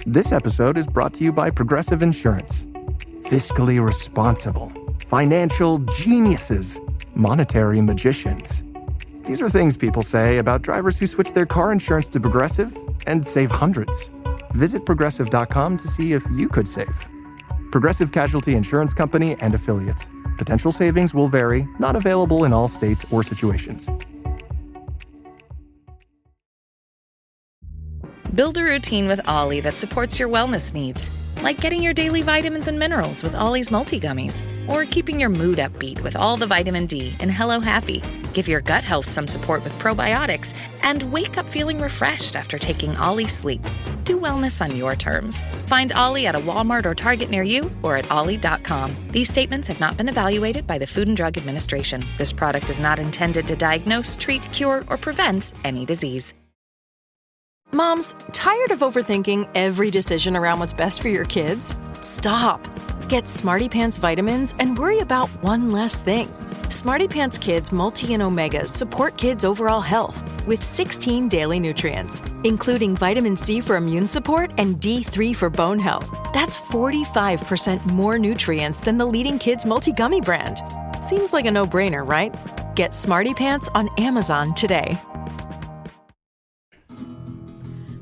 This episode is brought to you by Progressive Insurance. Fiscally responsible, financial geniuses, monetary magicians. These are things people say about drivers who switch their car insurance to Progressive and save hundreds. Visit Progressive.com to see if you could save. Progressive Casualty Insurance Company and Affiliates. Potential savings will vary, not available in all states or situations. Build a routine with Ollie that supports your wellness needs, like getting your daily vitamins and minerals with Ollie's multi-gummies, or keeping your mood upbeat with all the vitamin D in Hello Happy. Give your gut health some support with probiotics, and wake up feeling refreshed after taking Ollie Sleep. Do wellness on your terms. Find Ollie at a Walmart or Target near you or at ollie.com. These statements have not been evaluated by the Food and Drug Administration. This product is not intended to diagnose, treat, cure, or prevent any disease. Moms, tired of overthinking every decision around what's best for your kids? Stop. Get Smarty Pants vitamins and worry about one less thing. Smarty Pants Kids Multi and Omegas support kids' overall health with 16 daily nutrients, including vitamin C for immune support and D3 for bone health. That's 45% more nutrients than the leading kids' multi-gummy brand. Seems like a no-brainer, right? Get Smarty Pants on Amazon today.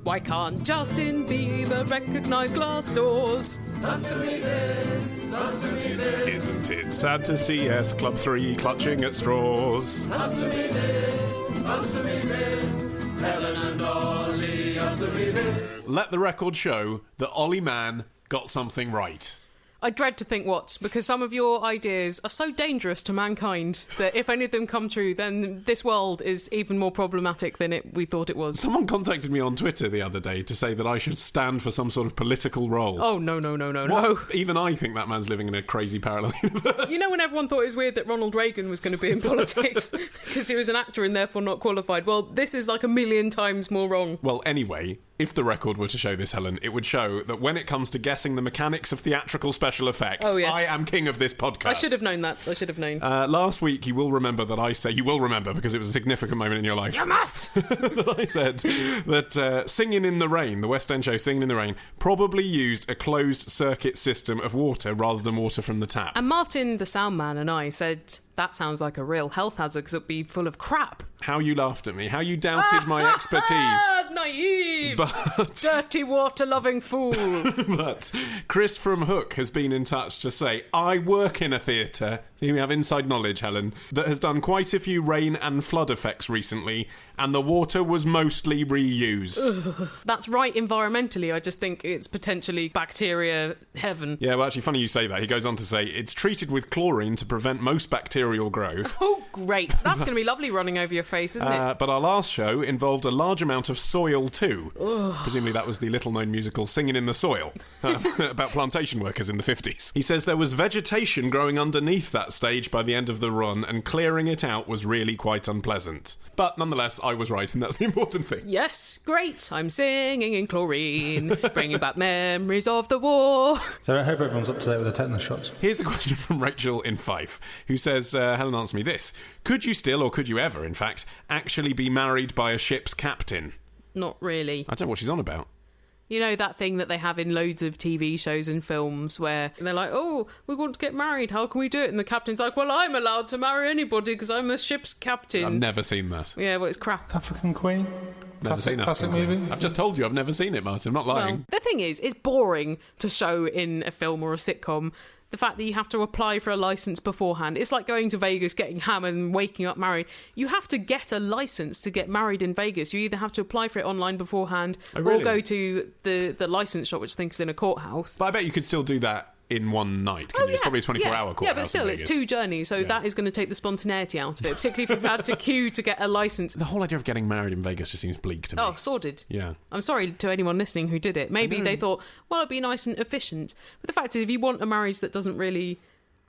Why can't Justin Bieber recognise glass doors? Answer me this, answer me this. Isn't it sad to see S Club 3 clutching at straws? Answer me this, answer me this. Helen and Ollie, answer me this. Let the record show that Ollie Man got something right. I dread to think what, because some of your ideas are so dangerous to mankind that if any of them come true, then this world is even more problematic than we thought it was. Someone contacted me on Twitter the other day to say that I should stand for some sort of political role. Oh, no. Even I think that man's living in a crazy parallel universe. You know when everyone thought it was weird that Ronald Reagan was going to be in politics because he was an actor and therefore not qualified? Well, this is like a million times more wrong. Well, anyway, if the record were to show this, Helen, it would show that when it comes to guessing the mechanics of theatrical special effects, I am king of this podcast. I should have known that. Last week, you will remember because it was a significant moment in your life. You must! That I said that Singing in the Rain, the West End show Singing in the Rain, probably used a closed circuit system of water rather than water from the tap. And Martin, the sound man, and I said, that sounds like a real health hazard because it'd be full of crap. How you laughed at me. How you doubted my expertise. Naive! But dirty water-loving fool. But Chris from Hook has been in touch to say, I work in a theatre, you have inside knowledge, Helen, that has done quite a few rain and flood effects recently, and the water was mostly reused. Ugh. That's right environmentally. I just think it's potentially bacteria heaven. Yeah, well, actually, funny you say that. He goes on to say, it's treated with chlorine to prevent most bacterial growth. Oh, great. That's going to be lovely running over your face, isn't it? But our last show involved a large amount of soil too. Ugh. Presumably that was the little-known musical Singing in the Soil, about plantation workers in the 50s. He says there was vegetation growing underneath that stage by the end of the run, and clearing it out was really quite unpleasant. But nonetheless, I was right, and that's the important thing. Yes, great. I'm singing in chlorine, bringing back memories of the war. So I hope everyone's up to date with the tetanus shots. Here's a question from Rachel in Fife, who says, Helen, answer me this. Could you still, or could you ever, in fact, actually be married by a ship's captain? Not really. I don't know what she's on about. You know that thing that they have in loads of TV shows and films where they're like, oh, we want to get married, how can we do it? And the captain's like, well, I'm allowed to marry anybody because I'm a ship's captain. I've never seen that. Yeah, well, it's crap. African Queen? Never seen that. Classic movie? I've just told you I've never seen it, Martin. I'm not lying. Well, the thing is, it's boring to show in a film or a sitcom. The fact that you have to apply for a licence beforehand. It's like going to Vegas, getting hammered and waking up married. You have to get a licence to get married in Vegas. You either have to apply for it online beforehand or go to the licence shop, which I think is in a courthouse. But I bet you could still do that in one night. It's probably a 24-hour courthouse. Yeah, but still, it's 2 journeys, so that is going to take the spontaneity out of it, particularly if you've had to queue to get a licence. The whole idea of getting married in Vegas just seems bleak to me. Oh, sordid. Yeah. I'm sorry to anyone listening who did it. Maybe they thought, well, it'd be nice and efficient. But the fact is, if you want a marriage that doesn't really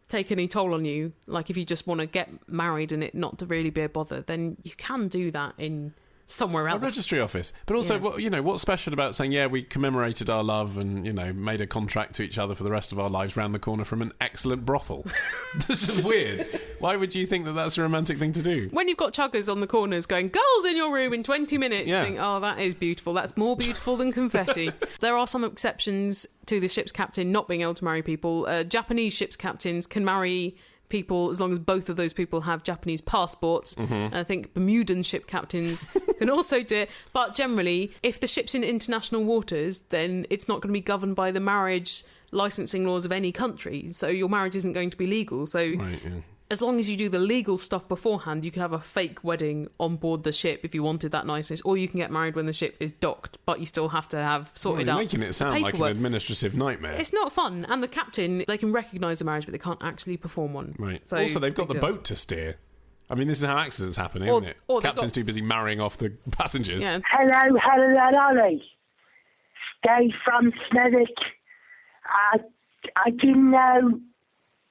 take any toll on you, like if you just want to get married and it not to really be a bother, then you can do that in somewhere else. A registry office. But also, what's special about saying, we commemorated our love and, made a contract to each other for the rest of our lives round the corner from an excellent brothel? This is weird. Why would you think that that's a romantic thing to do? When you've got chuggers on the corners going, girls in your room in 20 minutes, you think, oh, that is beautiful. That's more beautiful than confetti. There are some exceptions to the ship's captain not being able to marry people. Japanese ship's captains can marry people as long as both of those people have Japanese passports. And I think Bermudan ship captains can also do it. But generally, if the ship's in international waters, then it's not going to be governed by the marriage licensing laws of any country. So your marriage isn't going to be legal. So as long as you do the legal stuff beforehand, you can have a fake wedding on board the ship if you wanted that niceness, or you can get married when the ship is docked, but you still have to have sorted out. You're making it sound like an administrative nightmare. It's not fun. And the captain, they can recognise the marriage, but they can't actually perform one. Right. So, also, they've got the boat to steer. I mean, this is how accidents happen, isn't it? Captain's too busy marrying off the passengers. Yeah. Hello, Ollie. Dave from Smethwick. I didn't know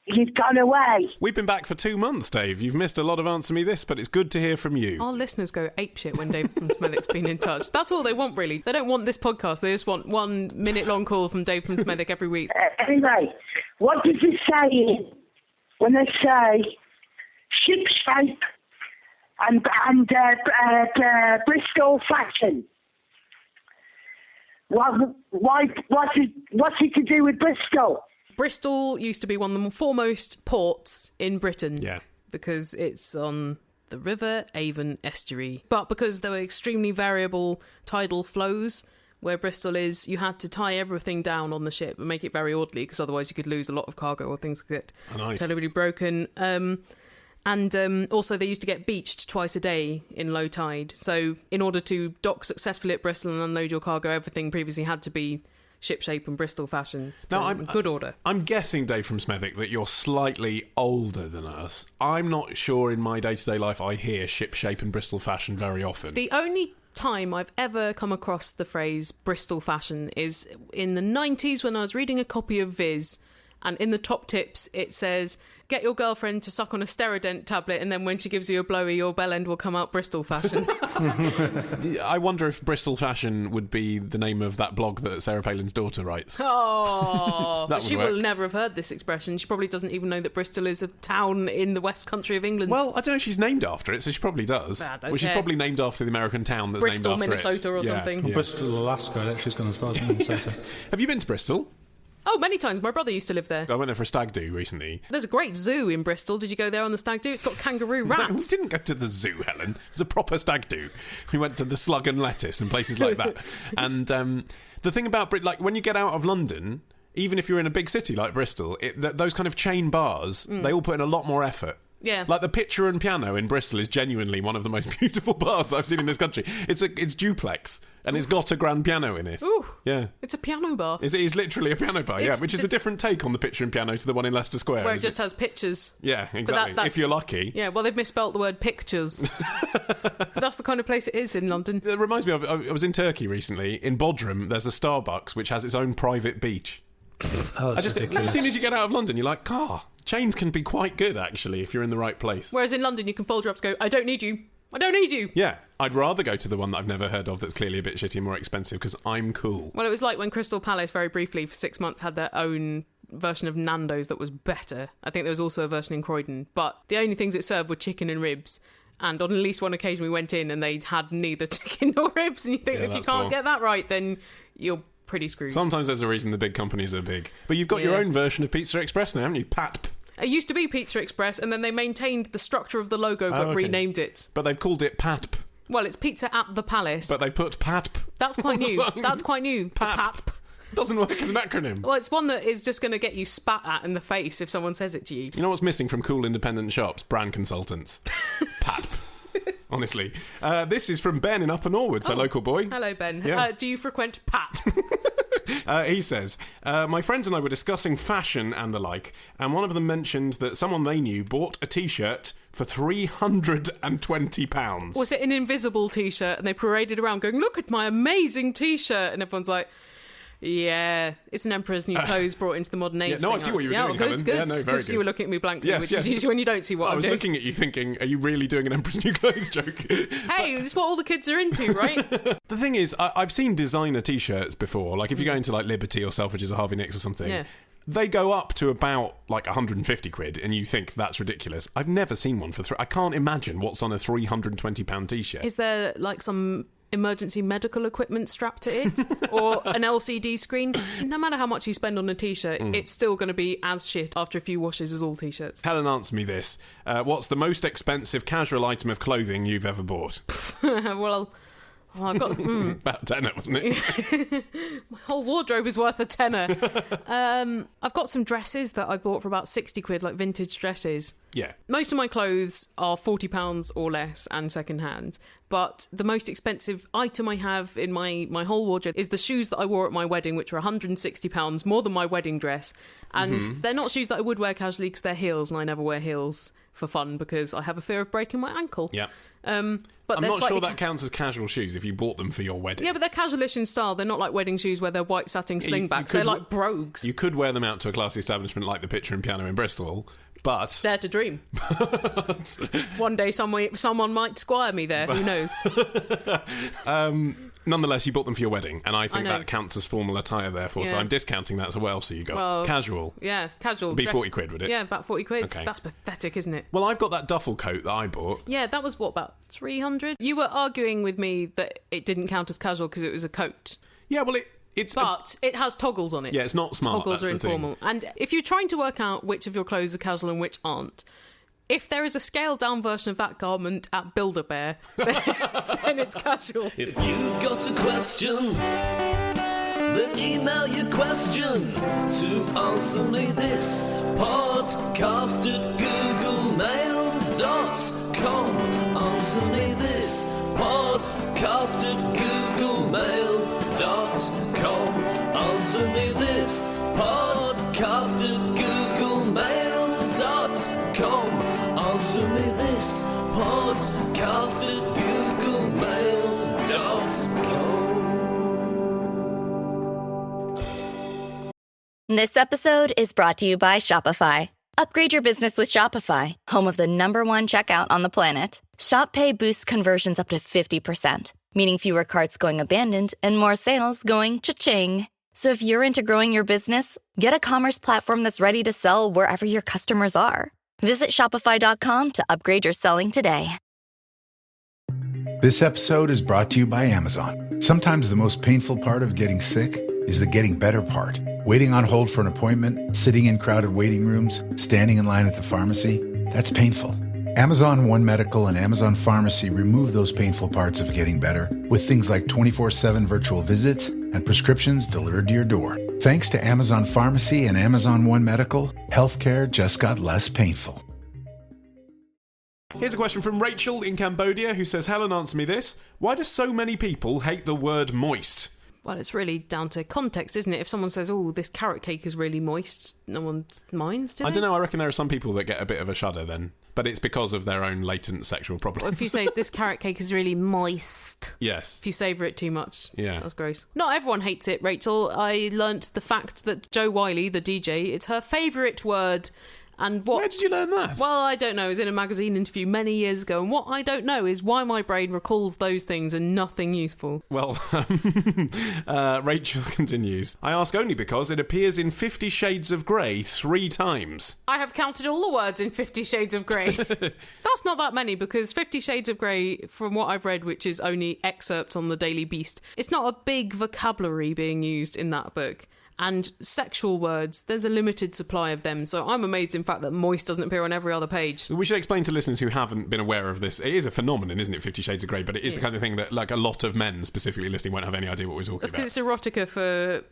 you'd gone away. We've been back for 2 months, Dave. You've missed a lot of Answer Me This, but it's good to hear from you. Our listeners go apeshit when Dave from Smethwick's been in touch. That's all they want, really. They don't want this podcast. They just want 1 minute-long call from Dave from Smethwick every week. Anyway, what does it say when they say ship shape and Bristol fashion? What's it to do with Bristol? Bristol used to be one of the foremost ports in Britain. Yeah. Because it's on the River Avon estuary. But because there were extremely variable tidal flows where Bristol is, you had to tie everything down on the ship and make it very orderly, because otherwise you could lose a lot of cargo or things could get terribly broken. And also they used to get beached twice a day in low tide. So in order to dock successfully at Bristol and unload your cargo, everything previously had to be shipshape and Bristol fashion. So in good order. I'm guessing, Dave from Smethwick, that you're slightly older than us. I'm not sure in my day-to-day life I hear shipshape and Bristol fashion very often. The only time I've ever come across the phrase Bristol fashion is in the 90s when I was reading a copy of Viz, and in the top tips it says, get your girlfriend to suck on a Steradent tablet and then when she gives you a blowy your bell end will come out Bristol fashion. I wonder if Bristol fashion would be the name of that blog that Sarah Palin's daughter writes. Oh, but she work. will never have heard this expression. She probably doesn't even know that Bristol is a town in the West Country of England. Well, I don't know if she's named after it, so she probably does. She's probably named after the American town that's Bristol, named after Minnesota it. or something. Yeah. Bristol, Alaska, I actually has gone as far as Minnesota. Have you been to Bristol? Oh, many times. My brother used to live there. I went there for a stag do recently. There's a great zoo in Bristol. Did you go there on the stag do? It's got kangaroo rats. No, we didn't go to the zoo, Helen. It was a proper stag do. We went to the Slug and Lettuce and places like that. And the thing about like when you get out of London, even if you're in a big city like Bristol, those kind of chain bars, they all put in a lot more effort. Yeah. Like the Pitcher and Piano in Bristol is genuinely one of the most beautiful bars that I've seen in this country. It's duplex and it's got a grand piano in it. Ooh. Yeah. It's a piano bar. It is literally a piano bar, which is a different take on the Pitcher and Piano to the one in Leicester Square. Where it just has pictures. Yeah, exactly. If you're lucky. Yeah, well, they've misspelt the word pictures. That's the kind of place it is in London. It reminds me of, I was in Turkey recently. In Bodrum, there's a Starbucks which has its own private beach. Oh, that's ridiculous. As soon as you get out of London, you're like, chains can be quite good, actually, if you're in the right place. Whereas in London, you can fold your up and go, I don't need you. I don't need you. Yeah, I'd rather go to the one that I've never heard of that's clearly a bit shitty and more expensive because I'm cool. Well, it was like when Crystal Palace, very briefly, for 6 months, had their own version of Nando's that was better. I think there was also a version in Croydon. But the only things it served were chicken and ribs. And on at least one occasion we went in and they had neither chicken nor ribs. And you think, if you can't get that right, then you're pretty screwed. Sometimes there's a reason the big companies are big. But you've got your own version of Pizza Express now, haven't you? Patp. It used to be Pizza Express, and then they maintained the structure of the logo but renamed it. But they've called it Patp. Well, it's Pizza at the Palace. But they've put Patp. That's quite new. That's quite new. Patp. Doesn't work as an acronym. Well, it's one that is just going to get you spat at in the face if someone says it to you. You know what's missing from cool independent shops? Brand consultants. Patp. Honestly. This is from Ben in Upper Norwood, so local boy. Hello, Ben. Yeah. Do you frequent Pat? He says, my friends and I were discussing fashion and the like, and one of them mentioned that someone they knew bought a T-shirt for £320. Was it an invisible T-shirt? And they paraded around going, look at my amazing T-shirt. And everyone's like, Yeah, it's an Emperor's New Clothes brought into the modern age. No, I see what you were doing, Helen. Good. Yeah, no, very good. You were looking at me blankly, Yes, which yes. is usually when you don't see what I I'm was doing. looking at you thinking, are you really doing an Emperor's New Clothes joke? Hey, it's what all the kids are into, right? The thing is, I've seen designer T-shirts before. Like, if you go into, like, Liberty or Selfridges or Harvey Nicks or something... Yeah. They go up to about, like, 150 quid, and you think that's ridiculous. I've never seen one for... I can't imagine what's on a £320 T-shirt. Is there, like, some emergency medical equipment strapped to it? Or an LCD screen? No matter how much you spend on a T-shirt, it's still going to be as shit after a few washes as all T-shirts. Helen, answer me this. What's the most expensive casual item of clothing you've ever bought? Well, I've got... About tenner, wasn't it? My whole wardrobe is worth a tenner. I've got some dresses that I bought for about 60 quid, like vintage dresses. Yeah. Most of my clothes are £40 or less and second-hand, but the most expensive item I have in my whole wardrobe is the shoes that I wore at my wedding, which were £160, more than my wedding dress. And they're not shoes that I would wear casually because they're heels, and I never wear heels for fun because I have a fear of breaking my ankle. Yeah. But I'm they're not slightly sure that counts as casual shoes if you bought them for your wedding. Yeah, but they're casual-ish in style. They're not like wedding shoes where they're white satin slingbacks. They're like brogues. You could wear them out to a classy establishment like the Pitcher and Piano in Bristol, but... Dare to dream. One day someone might squire me there. Who knows? Nonetheless, you bought them for your wedding, and I think know. that counts as formal attire, therefore, so Yeah. I'm discounting that as well, so you got casual. Yeah, casual. It'd be 40 quid, would it? Yeah, about 40 quid. Okay. That's pathetic, isn't it? Well, I've got that duffel coat that I bought. Yeah, that was, about 300? You were arguing with me that it didn't count as casual because it was a coat. Yeah, well, it's... But it has toggles on it. Yeah, it's not smart, Toggles that's are the thing. informal. And if you're trying to work out which of your clothes are casual and which aren't, if there is a scaled-down version of that garment at Build-A-Bear, then it's casual. If you've got a question, then email your question to answer me this podcast at googlemail.com. Answer me this podcast at googlemail.com. Answer me this podcast at googlemail.com. Answer me this podcast at googlemail.com. This episode is brought to you by Shopify. Upgrade your business with Shopify, home of the #1 checkout on the planet. Shop Pay boosts conversions up to 50%, meaning fewer carts going abandoned and more sales going cha-ching. So if you're into growing your business, get a commerce platform that's ready to sell wherever your customers are. Visit Shopify.com to upgrade your selling today. This episode is brought to you by Amazon. Sometimes the most painful part of getting sick is the getting better part. Waiting on hold for an appointment, sitting in crowded waiting rooms, standing in line at the pharmacy, that's painful. Amazon One Medical and Amazon Pharmacy remove those painful parts of getting better with things like 24/7 virtual visits and prescriptions delivered to your door. Thanks to Amazon Pharmacy and Amazon One Medical, healthcare just got less painful. Here's a question from Rachel in Cambodia who says, Helen, answer me this. Why do so many people hate the word moist? Well, it's really down to context, isn't it? If someone says, oh, this carrot cake is really moist, no one minds, do they? I don't know, I reckon there are some people that get a bit of a shudder then. But it's because of their own latent sexual problems. Or if you say, this carrot cake is really moist. Yes. If you savour it too much. Yeah. That's gross. Not everyone hates it, Rachel. I learnt the fact that Jo Wiley, the DJ, it's her favourite word. And what? Where did you learn that? Well, I don't know. It was in a magazine interview many years ago. And what I don't know is why my brain recalls those things and nothing useful. Well, Rachel continues. I ask only because it appears in 50 Shades of Grey 3 times. I have counted all the words in 50 Shades of Grey. That's not that many because 50 Shades of Grey, from what I've read, which is only excerpts on the Daily Beast, it's not a big vocabulary being used in that book. And sexual words, there's a limited supply of them. So I'm amazed, in fact, that moist doesn't appear on every other page. We should explain to listeners who haven't been aware of this. It is a phenomenon, isn't it, 50 Shades of Grey? But it is the kind of thing that, like, a lot of men specifically listening won't have any idea what we're talking That's about. because it's erotica for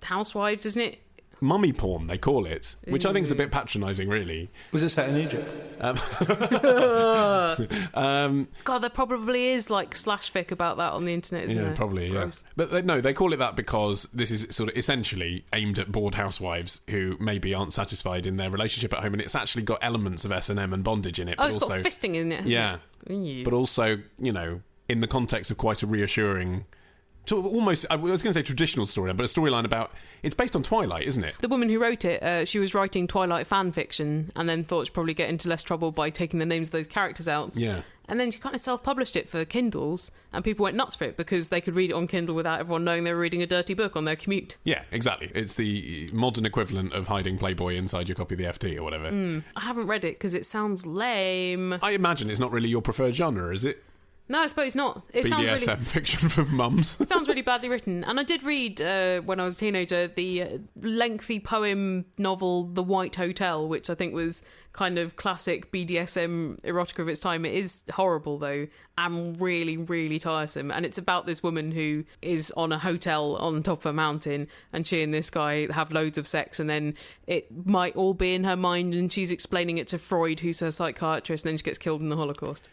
housewives, isn't it? Mummy porn, they call it, which I think is a bit patronising, really. Was it set in Egypt? God, there probably is like slash fic about that on the internet, isn't there? Yeah, probably, Gross. yeah. But no, they call it that because this is sort of essentially aimed at bored housewives who maybe aren't satisfied in their relationship at home, and it's actually got elements of S&M and bondage in it. Oh, but it's also, got fisting in it, hasn't yeah. it? But also, you know, in the context of quite a reassuring almost, I was going to say traditional storyline, but a storyline about, it's based on Twilight, isn't it? The woman who wrote it, she was writing Twilight fan fiction and then thought she'd probably get into less trouble by taking the names of those characters out. Yeah. And then she kind of self-published it for Kindles, and people went nuts for it because they could read it on Kindle without everyone knowing they were reading a dirty book on their commute. Yeah, exactly. It's the modern equivalent of hiding Playboy inside your copy of the FT or whatever. I haven't read it because it sounds lame. I imagine it's not really your preferred genre, is it? No, I suppose not. It sounds BDSM really, fiction for mums. it sounds really badly written. And I did read, when I was a teenager, the lengthy poem novel The White Hotel, which I think was kind of classic BDSM erotica of its time. It is horrible, though, and really, really tiresome. And it's about this woman who is on a hotel on top of a mountain, and she and this guy have loads of sex, and then it might all be in her mind, and she's explaining it to Freud, who's her psychiatrist, and then she gets killed in the Holocaust.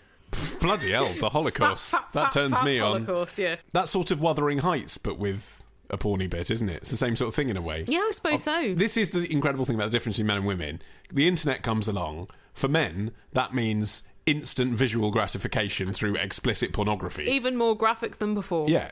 Bloody hell, the Holocaust. That turns me on. Holocaust, yeah. That's sort of Wuthering Heights, but with a porny bit, isn't it? It's the same sort of thing in a way. Yeah, I suppose so. This is the incredible thing about the difference between men and women. The internet comes along. For men, that means instant visual gratification through explicit pornography. Even more graphic than before. Yeah,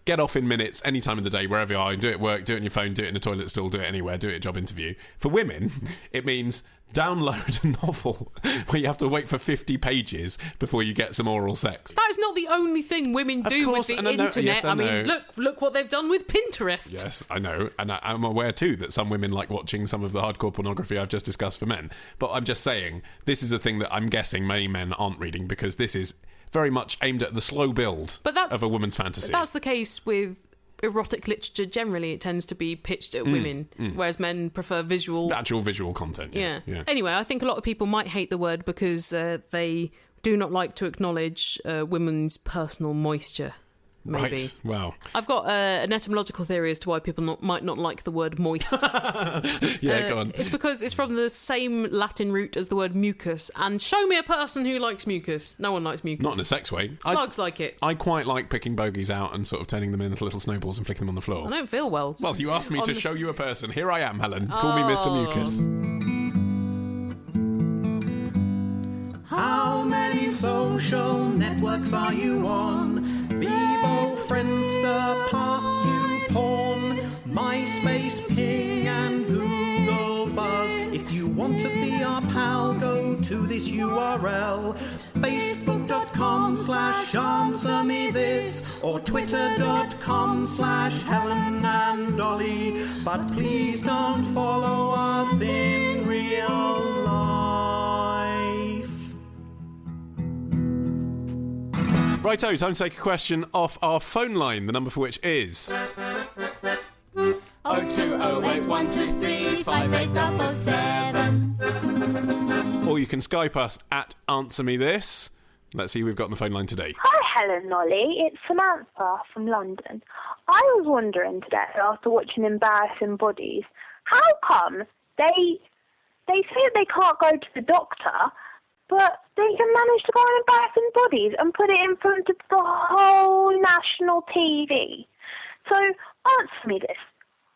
get off in minutes, any time of the day, wherever you are, do it at work, do it on your phone, do it in a toilet stool, do it anywhere, do it at a job interview. For women, it means download a novel where you have to wait for 50 pages before you get some oral sex. That is not the only thing women do with the internet. Yes, I mean, know. look what they've done with Pinterest. Yes, I know. And I'm aware too that some women like watching some of the hardcore pornography I've just discussed for men. But I'm just saying, this is the thing that I'm guessing many men aren't reading, because this is very much aimed at the slow build of a woman's fantasy. That's the case with erotic literature generally. It tends to be pitched at women, whereas men prefer actual visual content. Yeah. Anyway, I think a lot of people might hate the word because they do not like to acknowledge women's personal moisture. Maybe. Right. Wow. I've got an etymological theory as to why people might not like the word moist. Yeah, go on. It's because it's from the same Latin root as the word mucus. And show me a person who likes mucus. No one likes mucus. Not in a sex way. Slugs like it. I quite like picking bogies out and sort of turning them into little snowballs and flicking them on the floor. I don't feel well. Well, you asked me to show you a person. Here I am, Helen. Call me Mr. Mucus. How many social networks are you on? Vivo, Friendster, Path, YouPorn, MySpace, Ping, and Google Buzz. If you want to be our pal, go to this URL: facebook.com/answermethis or twitter.com/Helen and Dolly. But please don't follow us in real life. Righto, time to take a question off our phone line, the number for which is 02081235877. Or you can Skype us at Answer Me This. Let's see who we've got on the phone line today. Hi, Helen Nolly. It's Samantha from London. I was wondering today, after watching Embarrassing Bodies, how come they say that they can't go to the doctor, but they can manage to go on Embarrassing Bodies and put it in front of the whole national TV? So, answer me this.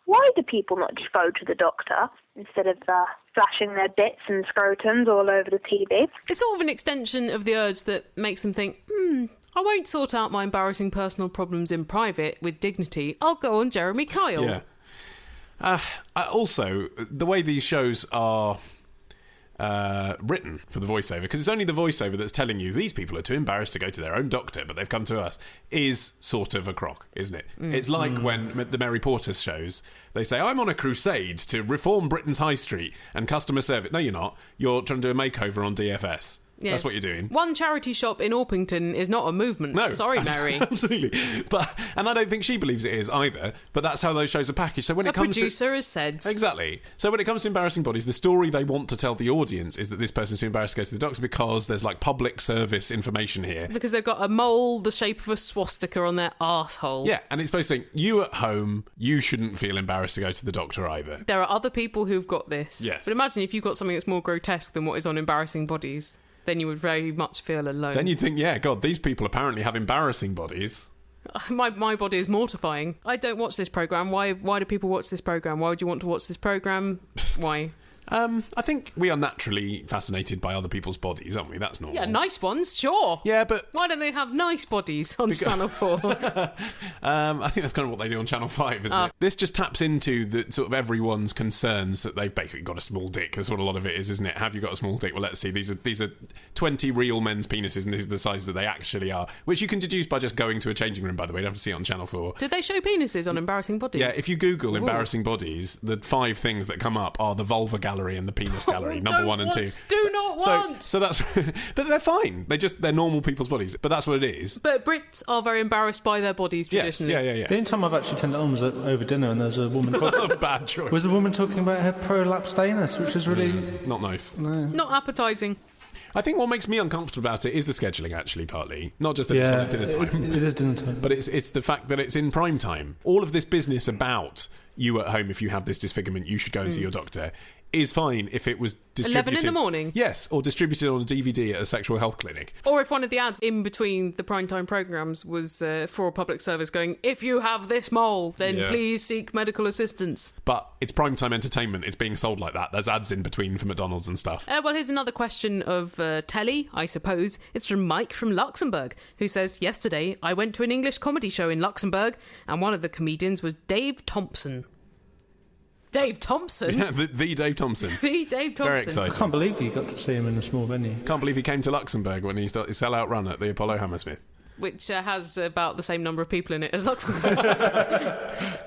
Why do people not just go to the doctor instead of flashing their bits and scrotums all over the TV? It's sort of an extension of the urge that makes them think, I won't sort out my embarrassing personal problems in private with dignity. I'll go on Jeremy Kyle. Yeah. Also, the way these shows are written for the voiceover, because it's only the voiceover that's telling you these people are too embarrassed to go to their own doctor, but they've come to us, is sort of a crock, isn't it? It's like when the Mary Portas shows, they say, I'm on a crusade to reform Britain's high street and customer service. No, you're not. You're trying to do a makeover on DFS. Yeah. That's what you're doing. One charity shop in Orpington is not a movement. No, sorry, Mary. Absolutely, and I don't think she believes it is either. But that's how those shows are packaged. So when it comes producer has said exactly. So when it comes to Embarrassing Bodies, the story they want to tell the audience is that this person's too embarrassed to go to the doctor because there's like public service information here. Because they've got a mole the shape of a swastika on their arsehole. Yeah, and it's supposed to say, you at home, you shouldn't feel embarrassed to go to the doctor either. There are other people who've got this. Yes. But imagine if you've got something that's more grotesque than what is on Embarrassing Bodies. Then you would very much feel alone. Then you'd think, yeah, God, these people apparently have embarrassing bodies. My body is mortifying. I don't watch this programme. Why do people watch this programme? Why would you want to watch this programme? Why? I think we are naturally fascinated by other people's bodies, aren't we? That's normal. Yeah, nice ones, sure. Yeah, but... Why don't they have nice bodies on Channel 4? I think that's kind of what they do on Channel 5, isn't it? This just taps into the sort of everyone's concerns that they've basically got a small dick. That's what a lot of it is, isn't it? Have you got a small dick? Well, let's see. These are 20 real men's penises, and these are the sizes that they actually are, which you can deduce by just going to a changing room, by the way. You don't have to see it on Channel 4. Did they show penises on embarrassing bodies? Yeah, if you Google embarrassing bodies, the 5 things that come up are the vulva gallery and the penis gallery, number 1 and 2. Do not want! So that's... But they're fine. They're normal people's bodies. But that's what it is. But Brits are very embarrassed by their bodies traditionally. Yes, yeah. The only time I've actually turned it on was over dinner, and there was a woman talking... Bad choice. Was a woman talking about her prolapsed anus, which is really... Not nice. No. Not appetising. I think what makes me uncomfortable about it is the scheduling, actually, partly. Not just that it's on at dinner time. It is dinner time. But it's the fact that it's in prime time. All of this business about you at home, if you have this disfigurement, you should go and see your doctor, is fine if it was distributed... 11 in the morning? Yes, or distributed on a DVD at a sexual health clinic. Or if one of the ads in between the primetime programmes was for a public service going, if you have this mole, then please seek medical assistance. But it's primetime entertainment. It's being sold like that. There's ads in between for McDonald's and stuff. Well, here's another question of telly, I suppose. It's from Mike from Luxembourg, who says, yesterday I went to an English comedy show in Luxembourg, and one of the comedians was Dave Thompson. Dave Thompson? Yeah, the Dave Thompson. The Dave Thompson. Very exciting. I can't believe you got to see him in a small venue. Can't believe he came to Luxembourg when he started his sell-out run at the Apollo Hammersmith. Which has about the same number of people in it as Luxembourg.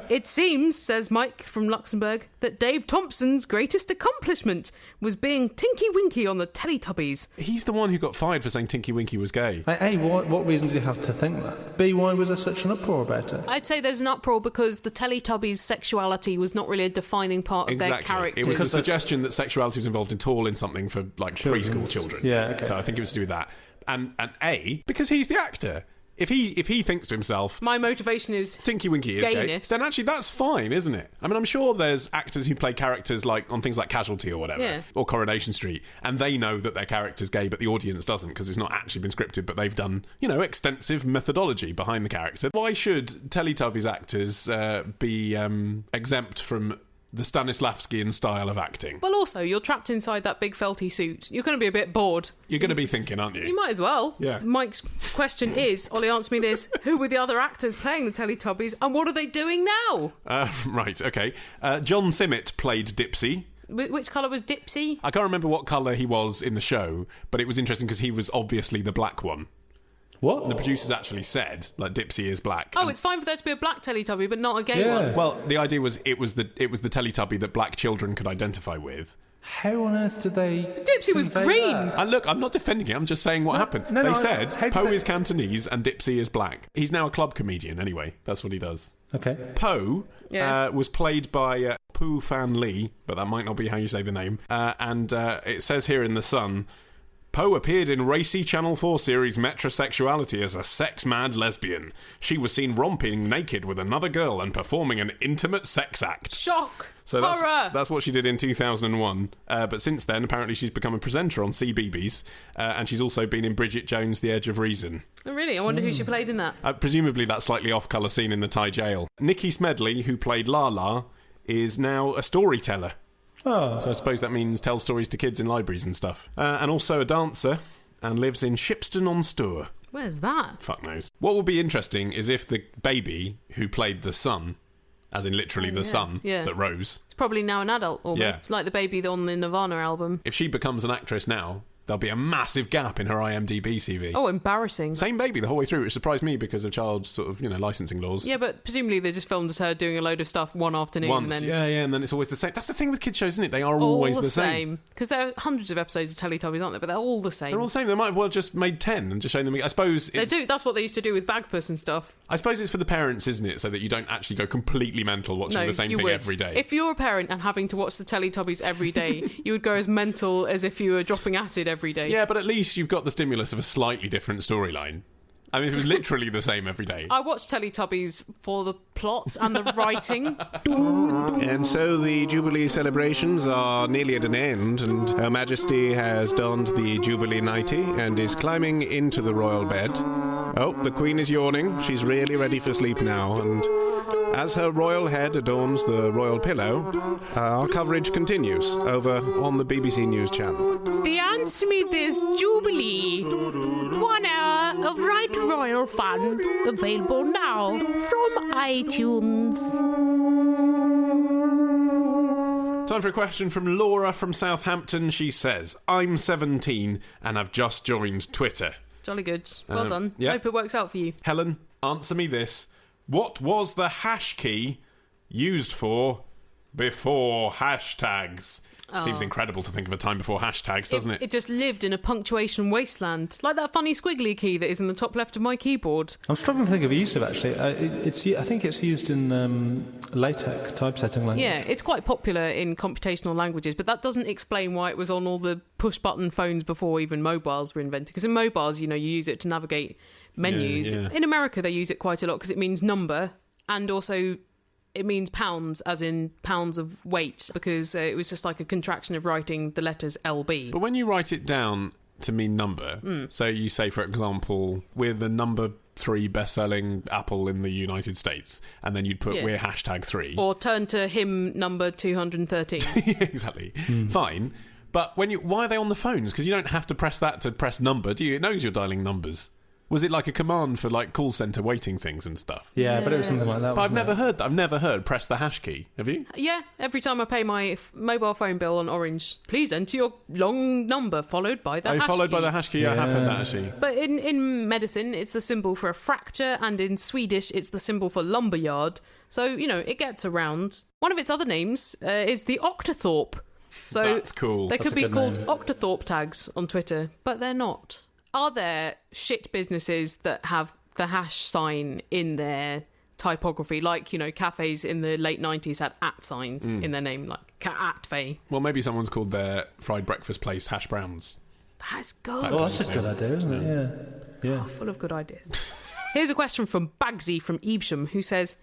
It seems, says Mike from Luxembourg, that Dave Thompson's greatest accomplishment was being Tinky Winky on the Teletubbies. He's the one who got fired for saying Tinky Winky was gay. A, what reason do you have to think that? B, why was there such an uproar about it? I'd say there's an uproar because the Teletubbies' sexuality was not really a defining part of their characters. It was the suggestion that sexuality was involved in something for like preschool children. Yeah, okay. So I think it was to do with that. And A, because he's the actor. If he thinks to himself, my motivation is Tinky Winky is gayness, gay, then actually that's fine, isn't it? I mean, I'm sure there's actors who play characters like on things like Casualty or whatever, or Coronation Street, and they know that their character's gay, but the audience doesn't because it's not actually been scripted, but they've done, extensive methodology behind the character. Why should Teletubbies actors be exempt from the Stanislavskian style of acting? Well, also, you're trapped inside that big felty suit. You're going to be a bit bored. You're going to be thinking, aren't you? You might as well. Yeah. Mike's question is, Ollie, answer me this, who were the other actors playing the Teletubbies and what are they doing now? Right, okay. John Simmet played Dipsy. Which colour was Dipsy? I can't remember what colour he was in the show, but it was interesting because he was obviously the black one. What? The producers actually said, like, Dipsy is black. Oh, it's fine for there to be a black Teletubby, but not a gay one. Well, the idea was it was the Teletubby that black children could identify with. How on earth did they... Dipsy was green! And look, I'm not defending it, I'm just saying what happened. They said Poe is Cantonese and Dipsy is black. He's now a club comedian anyway. That's what he does. Okay. Poe was played by Poo Fan Lee, but that might not be how you say the name. And it says here in The Sun, Poe appeared in racy Channel 4 series Metrosexuality as a sex-mad lesbian. She was seen romping naked with another girl and performing an intimate sex act. Shock! So Horror! That's what she did in 2001. But since then, apparently she's become a presenter on CBeebies, and she's also been in Bridget Jones' The Edge of Reason. Oh, really? I wonder who she played in that. Presumably that slightly off-colour scene in the Thai jail. Nikki Smedley, who played Lala, is now a storyteller. Oh. So I suppose that means tell stories to kids in libraries and stuff. And also a dancer, and lives in Shipston-on-Stour. Where's that? Fuck knows. What would be interesting is if the baby who played the son, as in literally the son that rose... It's probably now an adult, almost, like the baby on the Nirvana album. If she becomes an actress now... there'll be a massive gap in her IMDb CV. Oh, embarrassing. Same baby the whole way through, which surprised me because of child sort of, licensing laws. Yeah, but presumably they just filmed as her doing a load of stuff one afternoon. Once, and then... and then it's always the same. That's the thing with kids shows, isn't it? They are always the same. Because there are hundreds of episodes of Teletubbies, aren't there? But they're all the same. They're all the same. They might have well just made 10 and just shown them... I suppose they do. That's what they used to do with Bagpuss and stuff. I suppose it's for the parents, isn't it? So that you don't actually go completely mental watching the same thing every day. If you're a parent and having to watch the Teletubbies every day, you would go as mental as if you were dropping acid every day. Yeah, but at least you've got the stimulus of a slightly different storyline. I mean, if it was literally the same every day. I watch Teletubbies for the plot and the writing. And so the Jubilee celebrations are nearly at an end, and Her Majesty has donned the Jubilee nightie and is climbing into the royal bed. Oh, the Queen is yawning. She's really ready for sleep now, and As her royal head adorns the royal pillow, our coverage continues over on the BBC News channel. The Answer Me This Jubilee. 1 hour of right royal fun. Available now from iTunes. Time for a question from Laura from Southampton. She says, I'm 17 and I've just joined Twitter. Jolly good. Well done. Yeah. Hope it works out for you. Helen, answer me this. What was the hash key used for before hashtags? Seems incredible to think of a time before hashtags, doesn't it? It just lived in a punctuation wasteland, like that funny squiggly key that is in the top left of my keyboard. I'm struggling to think of a use of actually. I think it's used in LaTeX typesetting language. Yeah, it's quite popular in computational languages, but that doesn't explain why it was on all the push-button phones before even mobiles were invented. Because in mobiles, you use it to navigate menus. Yeah. In America, they use it quite a lot because it means number, and also it means pounds, as in pounds of weight, because it was just like a contraction of writing the letters LB. But when you write it down to mean number, so you say, for example, we're the number 3 best-selling Apple in the United States, and then you'd put we're hashtag 3. Or turn to hymn number 213. Exactly. Fine. But why are they on the phones? Because you don't have to press that to press number, do you? It knows you're dialing numbers. Was it like a command for like call centre waiting things and stuff? Yeah, but it was something like that. But I've never heard that. I've never heard press the hash key. Have you? Yeah, every time I pay my mobile phone bill on Orange, please enter your long number followed by the hash key. Followed by the hash key. Yeah, I have heard that actually. But in medicine, it's the symbol for a fracture, and in Swedish, it's the symbol for lumberyard. So, it gets around. One of its other names is the Octothorpe. So that's cool. They could be called Octothorpe tags on Twitter, but they're not. Are there shit businesses that have the hash sign in their typography? Like, cafes in the late 90s had @ signs in their name, like Catfe. Well, maybe someone's called their fried breakfast place Hash Browns. That's good. Well, that's a good idea, isn't it? Yeah. Oh, full of good ideas. Here's a question from Bagsy from Evesham, who says,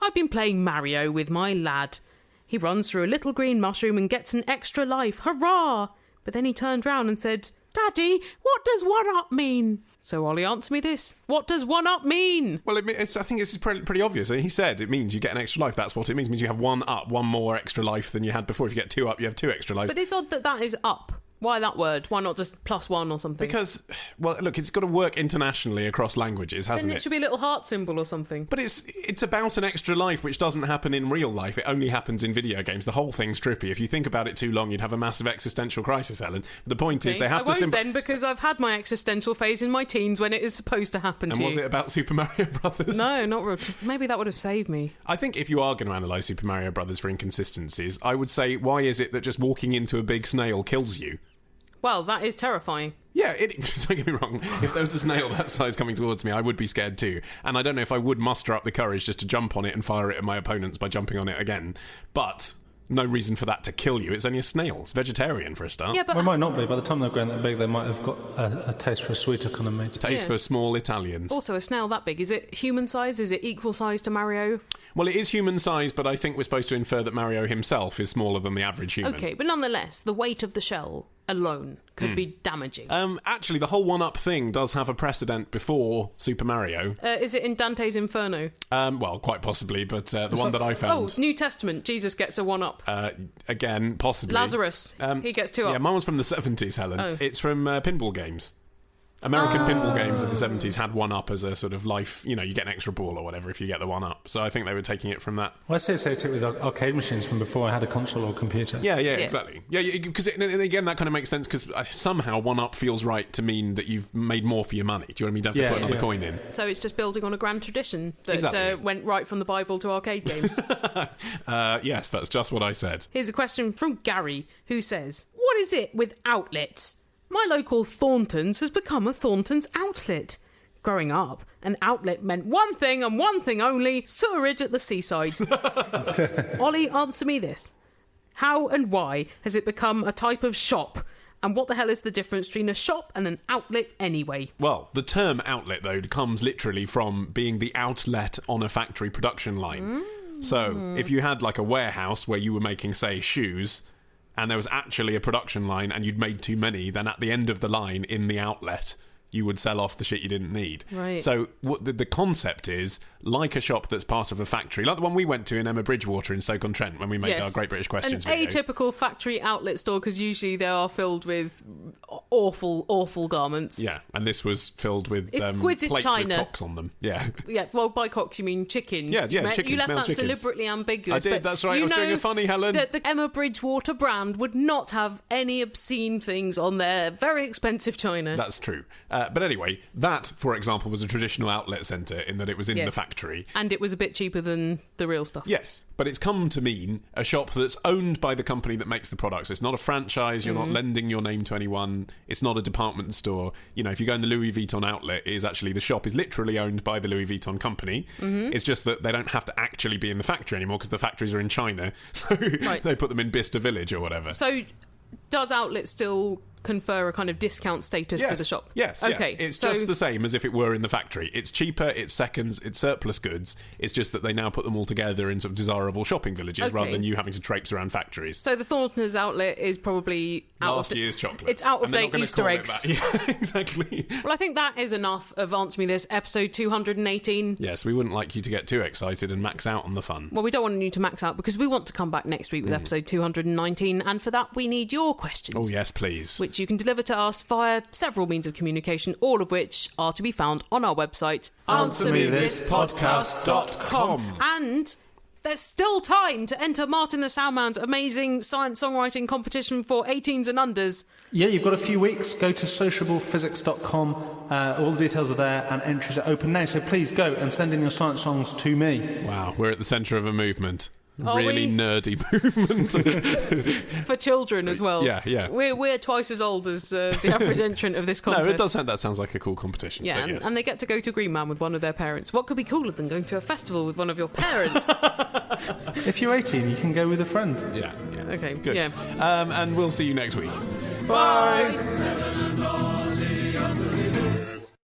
I've been playing Mario with my lad. He runs through a little green mushroom and gets an extra life. Hurrah! But then he turned round and said, Daddy, what does 1-up mean? So, Ollie, answer me this. What does 1-up mean? Well, I think it's pretty obvious. He said it means you get an extra life. That's what it means. It means you have 1-up, one more extra life than you had before. If you get 2-up, you have 2 extra lives. But it's odd that is up. Why that word? Why not just +1 or something? Because, well, look, it's got to work internationally across languages, hasn't Then it should be a little heart symbol or something. But it's about an extra life, which doesn't happen in real life. It only happens in video games. The whole thing's trippy. If you think about it too long, you'd have a massive existential crisis, Ellen. The point is they have I won't then, because I've had my existential phase in my teens when it is supposed to happen to you. And was it about Super Mario Brothers? No, not really. Maybe that would have saved me. I think if you are going to analyse Super Mario Brothers for inconsistencies, I would say, why is it that just walking into a big snail kills you? Well, that is terrifying. Yeah, don't get me wrong. If there was a snail that size coming towards me, I would be scared too. And I don't know if I would muster up the courage just to jump on it and fire it at my opponents by jumping on it again. But no reason for that to kill you. It's only a snail. It's vegetarian for a start. Yeah, but well, it might not be. By the time they're grown that big, they might have got a taste for a sweeter kind of meat. Taste for small Italians. Also, a snail that big, is it human size? Is it equal size to Mario? Well, it is human size, but I think we're supposed to infer that Mario himself is smaller than the average human. Okay, but nonetheless, the weight of the shell alone could be damaging. Actually, the whole 1-up thing does have a precedent before Super Mario. Is it in Dante's Inferno? Well, quite possibly, but the one that I found... Oh, New Testament, Jesus gets a 1-up. Again, possibly. Lazarus, he gets 2-up. Yeah, mine was from the 70s, Helen. Oh. It's from pinball games. American pinball games of the 70s had 1-up as a sort of life, you get an extra ball or whatever if you get the 1-up. So I think they were taking it from that. Well, I associate it with arcade machines from before I had a console or computer. Yeah, exactly. Yeah, because again, that kind of makes sense because somehow 1-up feels right to mean that you've made more for your money. Do you know what I mean? You don't have to put another coin in. So it's just building on a grand tradition that went right from the Bible to arcade games. Yes, that's just what I said. Here's a question from Gary, who says, what is it with outlets? My local Thornton's has become a Thornton's outlet. Growing up, an outlet meant one thing and one thing only, sewerage at the seaside. Ollie, answer me this. How and why has it become a type of shop? And what the hell is the difference between a shop and an outlet anyway? Well, the term outlet, though, comes literally from being the outlet on a factory production line. So, if you had like a warehouse where you were making, say, shoes... and there was actually a production line and you'd made too many, then at the end of the line in the outlet, you would sell off the shit you didn't need. Right. So what the concept is, like a shop that's part of a factory, like the one we went to in Emma Bridgewater in Stoke-on-Trent when we made our Great British Questions An video. atypical factory outlet store, because usually they are filled with awful garments. Yeah, and this was filled with Exquisite plates china. with cocks on them. Yeah. Yeah, well, by cocks you mean chickens. Yeah, chickens, You left male that chickens. deliberately ambiguous. I did, that's right. I was doing a funny, Helen. That the Emma Bridgewater brand would not have any obscene things on their very expensive china. That's true. But anyway, that, for example, was a traditional outlet centre in that it was in the factory. And it was a bit cheaper than the real stuff. Yes, but it's come to mean a shop that's owned by the company that makes the products. It's not a franchise. You're not lending your name to anyone. It's not a department store. You know, if you go in the Louis Vuitton outlet, the shop is literally owned by the Louis Vuitton company. It's just that they don't have to actually be in the factory anymore because the factories are in China. So they put them in Bicester Village or whatever. So does outlet still confer a kind of discount status to the shop? Yes. Okay. Yeah. It's just the same as if it were in the factory. It's cheaper, it's seconds, it's surplus goods. It's just that they now put them all together in sort of desirable shopping villages rather than you having to traipse around factories. So the Thorntoners outlet is probably last year's chocolate. It's out of date Easter eggs. Yeah, exactly. Well, I think that is enough of Answer Me This, episode 218. Yes, we wouldn't like you to get too excited and max out on the fun. Well, we don't want you to max out because we want to come back next week with episode 219, and for that we need your questions. Oh, yes, please. Which you can deliver to us via several means of communication, all of which are to be found on our website, AnswerMeThisPodcast.com. And there's still time to enter Martin the Soundman's amazing science songwriting competition for 18s and unders. Yeah, you've got a few weeks. Go to sociablephysics.com. All the details are there, and entries are open now. So please go and send in your science songs to me. Wow, we're at the centre of a movement. Are really we? nerdy movement. For children as well. Yeah. We're twice as old as the average entrant of this contest. No, that sounds like a cool competition. Yeah, so yes. and they get to go to Green Man with one of their parents. What could be cooler than going to a festival with one of your parents? If you're 18, you can go with a friend. Yeah. Okay, good. yeah. And we'll see you next week. Bye.